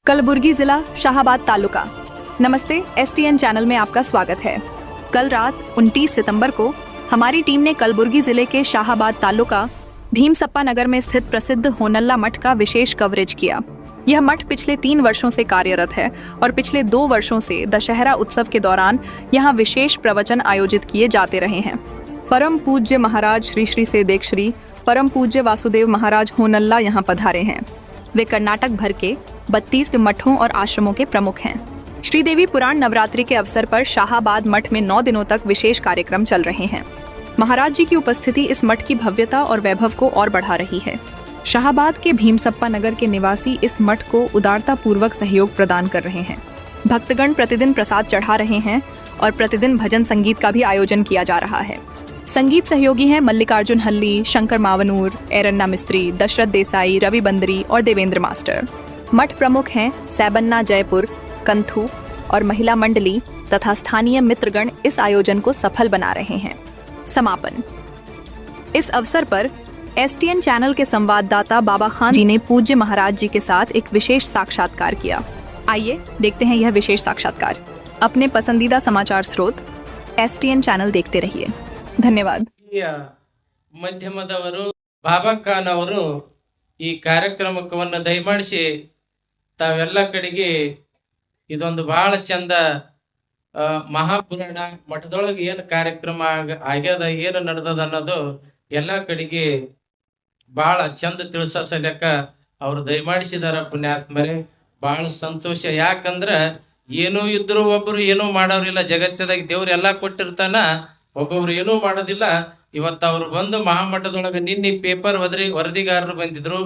कलबुर्गी जिला शाहाबाद तालुका। नमस्ते, STN channel में आपका स्वागत है। कल रात 29 सितंबर को हमारी टीम ने कलबुर्गी जिले के शाहाबाद तालुका भीमसप्पा नगर में स्थित प्रसिद्ध होनल्ला मठ का विशेष कवरेज किया। यह मठ पिछले 3 वर्षों से कार्यरत है और पिछले 2 वर्षों से दशहरा उत्सव के दौरान यहाँ विशेष प्रवचन आयोजित किए जाते रहे हैं। परम पूज्य महाराज श्री श्री सेदेक श्री परम पूज्य वासुदेव महाराज होनल्ला यहाँ पधारे हैं। वे कर्नाटक भर के 32 मठों और आश्रमों के प्रमुख हैं। श्रीदेवी पुराण नवरात्रि के अवसर पर शाहाबाद मठ में 9 दिनों तक विशेष कार्यक्रम चल रहे हैं। महाराज जी की उपस्थिति इस मठ की भव्यता और वैभव को और बढ़ा रही है। शाहाबाद के भीमसप्पा नगर के निवासी इस मठ को उदारता पूर्वक सहयोग प्रदान कर रहे हैं। भक्तगण प्रतिदिन प्रसाद चढ़ा रहे हैं और प्रतिदिन भजन संगीत का भी आयोजन किया जा रहा है। संगीत सहयोगी हैं मल्लिकार्जुन हल्ली, शंकर मावनूर, एरन्ना मिस्त्री, दशरथ देसाई, रवि बंदरी और देवेंद्र मास्टर। मठ प्रमुख हैं सैबन्ना जयपुर, कंथू और महिला मंडली तथा स्थानीय मित्रगण इस आयोजन को सफल बना रहे हैं। समापन। इस अवसर पर एसटीएन चैनल के संवाददाता बाबा खान जी ने पूज्य महाराज जी के साथ एक विशेष साक्षात्कार किया। आइए देखते हैं यह विशेष साक्षात्कार। अपने पसंदीदा समाचार स्रोत एसटीएन चैनल देखते रहिए। ಧನ್ಯವಾದ। ಮಧ್ಯಮದವರು ಬಾಬಾ ಖಾನ್ ಅವರು ಈ ಕಾರ್ಯಕ್ರಮವನ್ನು ದಯಮಾಡಿಸಿ ತಾವೆಲ್ಲ ಕಡೆಗೆ ಇದೊಂದು ಬಹಳ ಚಂದ ಮಹಾಪುರಾಣ ಮಠದೊಳಗೆ ಏನು ಕಾರ್ಯಕ್ರಮ ಆಗ್ಯದ ಏನು ನಡೆದದ ಅನ್ನೋದು ಎಲ್ಲ ಕಡೆಗೆ ಬಹಳ ಚಂದ ತಿಳಿಸಲಿಕ್ಕ ಅವ್ರು ದಯಮಾಡಿಸಿದಾರ ಪುಣ್ಯಾತ್ಮರೇ. ಬಹಳ ಸಂತೋಷ. ಯಾಕಂದ್ರ ಏನೂ ಇದ್ರು ಒಬ್ರು ಏನೂ ಮಾಡೋರಿಲ್ಲ ಜಗತ್ತದಾಗ. ದೇವ್ರು ಎಲ್ಲಾ ಕೊಟ್ಟಿರ್ತಾನ, ಒಬ್ಬೊಬ್ರು ಏನೂ ಮಾಡೋದಿಲ್ಲ. ಇವತ್ತು ಅವ್ರು ಬಂದು ಮಹಾಮಠದೊಳಗೆ ನಿನ್ನೆ ಪೇಪರ್ ವರದಿಗಾರರು ಬಂದಿದ್ರು,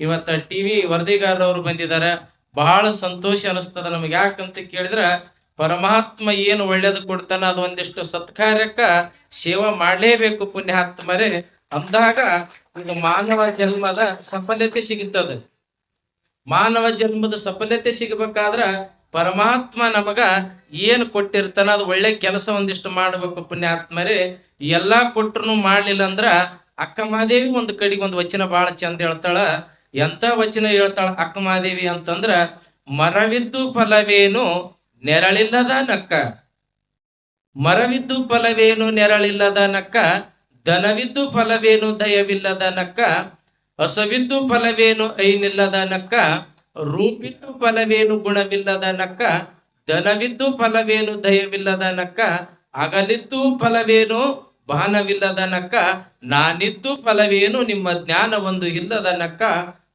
ಇವತ್ತ ಟಿವಿ ವರದಿಗಾರರು ಬಂದಿದ್ದಾರೆ. ಬಹಳ ಸಂತೋಷ ಅನಿಸ್ತದ ನಮ್ಗೆ. ಯಾಕಂತ ಕೇಳಿದ್ರ ಪರಮಾತ್ಮ ಏನು ಒಳ್ಳೇದು ಕೊಡ್ತಾನ ಅದು ಒಂದಿಷ್ಟು ಸತ್ಕಾರ್ಯಕ್ಕ ಸೇವಾ ಮಾಡ್ಲೇಬೇಕು ಪುಣ್ಯಾತ್ಮರೇ. ಅಂದಾಗ ಇದು ಮಾನವ ಜನ್ಮದ ಸಫಲತೆ ಸಿಗುತ್ತದೆ. ಮಾನವ ಜನ್ಮದ ಸಫಲತೆ ಸಿಗಬೇಕಾದ್ರ ಪರಮಾತ್ಮ ನಮಗ ಏನ್ ಕೊಟ್ಟಿರ್ತಾನ ಅದು ಒಳ್ಳೆ ಕೆಲಸ ಒಂದಿಷ್ಟು ಮಾಡ್ಬೇಕು ಪುಣ್ಯಾತ್ಮರೇ. ಎಲ್ಲಾ ಕೊಟ್ಟರು ಮಾಡ್ಲಿಲ್ಲ ಅಂದ್ರ ಅಕ್ಕಮಹಾದೇವಿ ಒಂದು ಕಡೆಗೆ ಒಂದು ವಚನ ಬಹಳ ಚಂದ ಹೇಳ್ತಾಳ. ಎಂತ ವಚನ ಹೇಳ್ತಾಳ ಅಕ್ಕಮಹಾದೇವಿ ಅಂತಂದ್ರ, ಮರವಿದ್ದು ಫಲವೇನು ನೆರಳಿಲ್ಲದ ನಕ್ಕ, ಮರವಿದ್ದು ಫಲವೇನು ನೆರಳಿಲ್ಲದ ನಕ್ಕ, ದನವಿದ್ದು ಫಲವೇನು ದಯವಿಲ್ಲದ ನಕ್ಕ, ಹಸವಿದ್ದು ಫಲವೇನು ಐನಿಲ್ಲದ ನಕ್ಕ, ರೂಪಿದ್ದು ಫಲವೇನು ಗುಣವಿಲ್ಲದ ನಕ್ಕ, ಧನವಿದ್ದು ಫಲವೇನು ದಯವಿಲ್ಲದ ನಕ್ಕ, ಅಗಲಿದ್ದು ಫಲವೇನು ಬಾನವಿಲ್ಲದ ನಕ್ಕ, ನಾನಿದ್ದು ಫಲವೇನು ನಿಮ್ಮ ಜ್ಞಾನ ಒಂದು ಇಲ್ಲದ ನಕ್ಕ.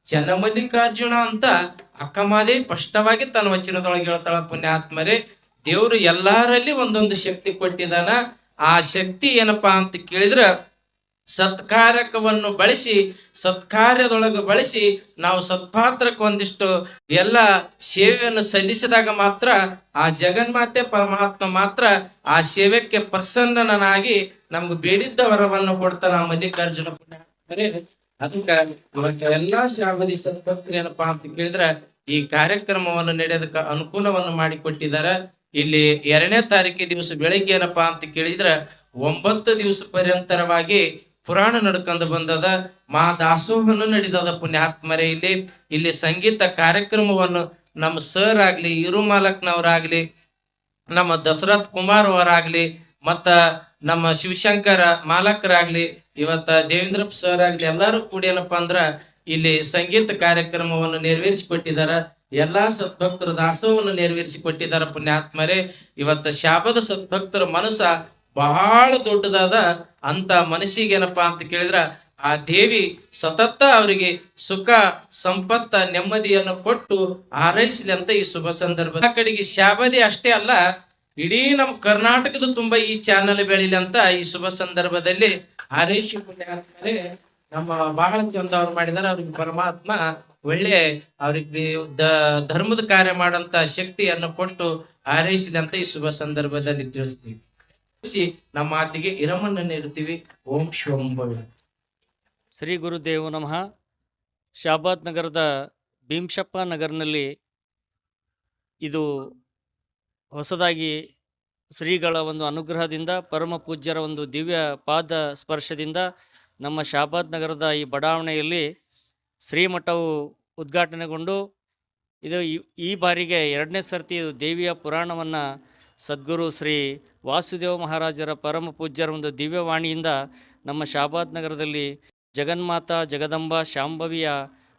ಚನ್ನಮಲ್ಲಿಕಾರ್ಜುನ ಅಂತ ಅಕ್ಕಮಹಾದೇವಿ ಸ್ಪಷ್ಟವಾಗಿ ತನ್ನ ವಚನದೊಳಗೆ ಹೇಳ್ತಾಳ ಪುಣ್ಯಾತ್ಮರೇ. ದೇವ್ರು ಎಲ್ಲಾರಲ್ಲಿ ಒಂದೊಂದು ಶಕ್ತಿ ಕೊಟ್ಟಿದ್ದಾನ. ಆ ಶಕ್ತಿ ಏನಪ್ಪಾ ಅಂತ ಕೇಳಿದ್ರ ಸತ್ಕಾರ್ಯಕವನ್ನು ಬಳಸಿ, ಸತ್ಕಾರ್ಯದೊಳಗೆ ಬಳಸಿ ನಾವು ಸತ್ಪಾತ್ರಕ್ಕೆ ಒಂದಿಷ್ಟು ಎಲ್ಲ ಸೇವೆಯನ್ನು ಸಲ್ಲಿಸಿದಾಗ ಮಾತ್ರ ಆ ಜಗನ್ಮಾತೆ ಪರಮಾತ್ಮ ಮಾತ್ರ ಆ ಸೇವೆಗೆ ಪ್ರಸನ್ನನಾಗಿ ನಮ್ಗೆ ಬೇಡಿದ್ದ ವರವನ್ನು ಕೊಡ್ತಾನ ಮಲ್ಲಿಕಾರ್ಜುನ ಪುಣ್ಯಾತ್ಮರೇ. ಅದಕ್ಕೆ ಎಲ್ಲಾ ಶ್ರಾವಣಿ ಸದ್ಭಕ್ತರು ಏನಪ್ಪಾ ಅಂತ ಕೇಳಿದ್ರ ಈ ಕಾರ್ಯಕ್ರಮವನ್ನು ನಡೆಯೋದಕ್ಕೆ ಅನುಕೂಲವನ್ನು ಮಾಡಿಕೊಟ್ಟಿದ್ದಾರೆ. ಇಲ್ಲಿ 2ನೇ ತಾರೀಕಿನ ದಿವಸ ಬೆಳಿಗ್ಗೆ ಏನಪ್ಪಾ ಅಂತ ಕೇಳಿದ್ರ 9 ದಿವಸ ಪರ್ಯಂತರವಾಗಿ ಪುರಾಣ ನಡ್ಕೊಂಡು ಬಂದದ. ಮಹಾದಾಸೋಹನು ನಡೀತದ ಪುಣ್ಯಾತ್ಮರೇ. ಇಲ್ಲಿ ಸಂಗೀತ ಕಾರ್ಯಕ್ರಮವನ್ನು ನಮ್ಮ ಸರ್ ಆಗ್ಲಿ, ಇರುಮಾಲಕ್ನವರಾಗ್ಲಿ, ನಮ್ಮ ದಶರಥ್ ಕುಮಾರ್ ಅವರಾಗ್ಲಿ, ಮತ್ತ ನಮ್ಮ ಶಿವಶಂಕರ ಮಾಲಕರಾಗ್ಲಿ, ಇವತ್ತ ದೇವೇಂದ್ರ ಸರ್ ಆಗ್ಲಿ, ಎಲ್ಲಾರು ಕೂಡ ಏನಪ್ಪಾ ಅಂದ್ರ ಇಲ್ಲಿ ಸಂಗೀತ ಕಾರ್ಯಕ್ರಮವನ್ನು ನೆರವೇರಿಸಿಕೊಟ್ಟಿದಾರ. ಎಲ್ಲಾ ಸದ್ಭಕ್ತರ ದಾಸೋಹವನ್ನು ನೆರವೇರಿಸಿಕೊಟ್ಟಿದಾರ ಪುಣ್ಯಾತ್ಮರೇ. ಇವತ್ತ ಶಾಬದ ಸದ್ಭಕ್ತರ ಮನಸ್ಸ ಬಹಳ ದೊಡ್ಡದಾದ. ಅಂತ ಮನಸ್ಸಿಗೆ ಏನಪ್ಪಾ ಅಂತ ಕೇಳಿದ್ರ ಆ ದೇವಿ ಸತತ ಅವರಿಗೆ ಸುಖ ಸಂಪತ್ತ ನೆಮ್ಮದಿಯನ್ನು ಕೊಟ್ಟು ಹಾರೈಸಲಿ ಅಂತ ಈ ಶುಭ ಸಂದರ್ಭ. ಆ ಕಡೆಗೆ ಶಾಬದಿ ಅಷ್ಟೇ ಅಲ್ಲ, ಇಡೀ ನಮ್ಮ ಕರ್ನಾಟಕದ ತುಂಬಾ ಈ ಚಾನಲ್ ಬೆಳಿಲಿ ಅಂತ ಈ ಶುಭ ಸಂದರ್ಭದಲ್ಲಿ ಹಾರೈಸಿ ಪುಣ್ಯಾತ್ಮರೇ. ನಮ್ಮ ಬಹಳ ಚಂದ ಅವ್ರು ಮಾಡಿದಾರೆ. ಅವ್ರಿಗೆ ಪರಮಾತ್ಮ ಒಳ್ಳೆ ಅವ್ರಿಗೆ ಧರ್ಮದ ಕಾರ್ಯ ಮಾಡಂತ ಶಕ್ತಿಯನ್ನು ಕೊಟ್ಟು ಹಾರೈಸಲಿ ಅಂತ ಈ ಶುಭ ಸಂದರ್ಭದಲ್ಲಿ ತಿಳಿಸ್ತೀವಿ. ನಮ್ಮ ಮಾತಿಗೆ ಇರಮನ್ನು ನೀಡುತ್ತೀವಿ. ಓಂ ಶಿವಂಭವ. ಶ್ರೀ ಗುರುದೇವ ನಮಃ. ಶಾಬಾದ್ ನಗರದ ಭೀಮಸಪ್ಪ ನಗರ್ನಲ್ಲಿ ಇದು ಹೊಸದಾಗಿ ಶ್ರೀಗಳ ಒಂದು ಅನುಗ್ರಹದಿಂದ, ಪರಮ ಪೂಜ್ಯರ ಒಂದು ದಿವ್ಯ ಪಾದ ಸ್ಪರ್ಶದಿಂದ ನಮ್ಮ ಶಾಬಾದ್ ನಗರದ ಈ ಬಡಾವಣೆಯಲ್ಲಿ ಶ್ರೀಮಠವು ಉದ್ಘಾಟನೆಗೊಂಡು ಇದು ಈ ಬಾರಿಗೆ 2ನೇ ಸರ್ತಿ ಇದು ದೇವಿಯ ಪುರಾಣವನ್ನು ಸದ್ಗುರು ಶ್ರೀ ವಾಸುದೇವ ಮಹಾರಾಜರ ಪರಮ ಪೂಜ್ಯರ ಒಂದು ದಿವ್ಯವಾಣಿಯಿಂದ ನಮ್ಮ ಶಾಬಾದ್ ನಗರದಲ್ಲಿ ಜಗನ್ಮಾತಾ ಜಗದಂಬ ಶಾಂಭವಿಯ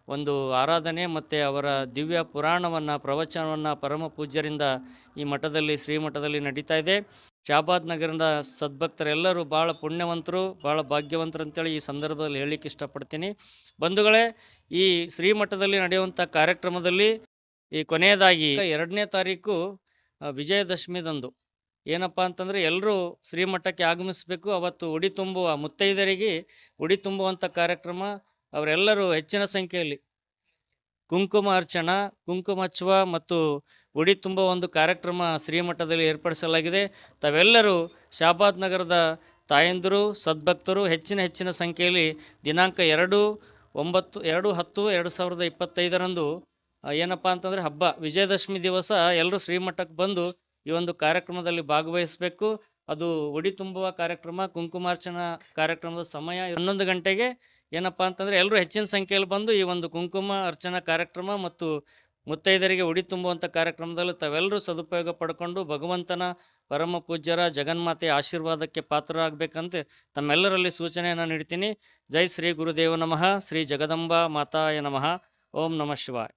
ಒಂದು ಆರಾಧನೆ ಮತ್ತು ಅವರ ದಿವ್ಯ ಪುರಾಣವನ್ನು ಪ್ರವಚನವನ್ನು ಪರಮ ಪೂಜ್ಯರಿಂದ ಈ ಮಠದಲ್ಲಿ ಶ್ರೀಮಠದಲ್ಲಿ ನಡೀತಾ ಇದೆ. ಶಾಬಾದ್ ನಗರದ ಸದ್ಭಕ್ತರೆಲ್ಲರೂ ಭಾಳ ಪುಣ್ಯವಂತರು, ಭಾಳ ಭಾಗ್ಯವಂತರು ಅಂತೇಳಿ ಈ ಸಂದರ್ಭದಲ್ಲಿ ಹೇಳಲಿಕ್ಕೆ ಇಷ್ಟಪಡ್ತೀನಿ. ಬಂಧುಗಳೇ, ಈ ಶ್ರೀಮಠದಲ್ಲಿ ನಡೆಯುವಂಥ ಕಾರ್ಯಕ್ರಮದಲ್ಲಿ ಈ ಕೊನೆಯದಾಗಿ 2ನೇ ತಾರೀಕು ವಿಜಯದಶಮಿದಂದು ಏನಪ್ಪ ಅಂತಂದರೆ ಎಲ್ಲರೂ ಶ್ರೀಮಠಕ್ಕೆ ಆಗಮಿಸಬೇಕು. ಅವತ್ತು ಉಡಿ ತುಂಬುವ ಮುತ್ತೈದರಿಗೆ ಉಡಿ ತುಂಬುವಂಥ ಕಾರ್ಯಕ್ರಮ, ಅವರೆಲ್ಲರೂ ಹೆಚ್ಚಿನ ಸಂಖ್ಯೆಯಲ್ಲಿ ಕುಂಕುಮ ಅರ್ಚನ, ಕುಂಕುಮ ಹಚ್ಚುವ ಮತ್ತು ಉಡಿ ತುಂಬುವ ಒಂದು ಕಾರ್ಯಕ್ರಮ ಶ್ರೀಮಠದಲ್ಲಿ ಏರ್ಪಡಿಸಲಾಗಿದೆ. ತಾವೆಲ್ಲರೂ ಶಾಬಾದ್ ನಗರದ ತಾಯಂದಿರು ಸದ್ಭಕ್ತರು ಹೆಚ್ಚಿನ ಸಂಖ್ಯೆಯಲ್ಲಿ ದಿನಾಂಕ 2/10/2025 ಏನಪ್ಪ ಅಂತಂದರೆ ಹಬ್ಬ ವಿಜಯದಶಮಿ ದಿವಸ ಎಲ್ಲರೂ ಶ್ರೀಮಠಕ್ಕೆ ಬಂದು ಈ ಒಂದು ಕಾರ್ಯಕ್ರಮದಲ್ಲಿ ಭಾಗವಹಿಸಬೇಕು. ಅದು ಉಡಿ ತುಂಬುವ ಕಾರ್ಯಕ್ರಮ, ಕುಂಕುಮಾರ್ಚನಾ ಕಾರ್ಯಕ್ರಮದ ಸಮಯ 11 ಗಂಟೆಗೆ. ಏನಪ್ಪ ಅಂತಂದರೆ ಎಲ್ಲರೂ ಹೆಚ್ಚಿನ ಸಂಖ್ಯೆಯಲ್ಲಿ ಬಂದು ಈ ಒಂದು ಕುಂಕುಮ ಅರ್ಚನಾ ಕಾರ್ಯಕ್ರಮ ಮತ್ತು ಮುತ್ತೈದರಿಗೆ ಉಡಿ ತುಂಬುವಂಥ ಕಾರ್ಯಕ್ರಮದಲ್ಲಿ ತಾವೆಲ್ಲರೂ ಸದುಪಯೋಗ ಪಡ್ಕೊಂಡು ಭಗವಂತನ ಪರಮ ಪೂಜ್ಯರ ಜಗನ್ಮಾತೆಯ ಆಶೀರ್ವಾದಕ್ಕೆ ಪಾತ್ರರಾಗಬೇಕಂತ ತಮ್ಮೆಲ್ಲರಲ್ಲಿ ಸೂಚನೆಯನ್ನು ನೀಡ್ತೀನಿ. ಜೈ ಶ್ರೀ ಗುರುದೇವ ನಮಃ. ಶ್ರೀ ಜಗದಂಬಾ ಮಾತಾಯ ನಮಃ. ಓಂ ನಮಃ ಶಿವಾಯ.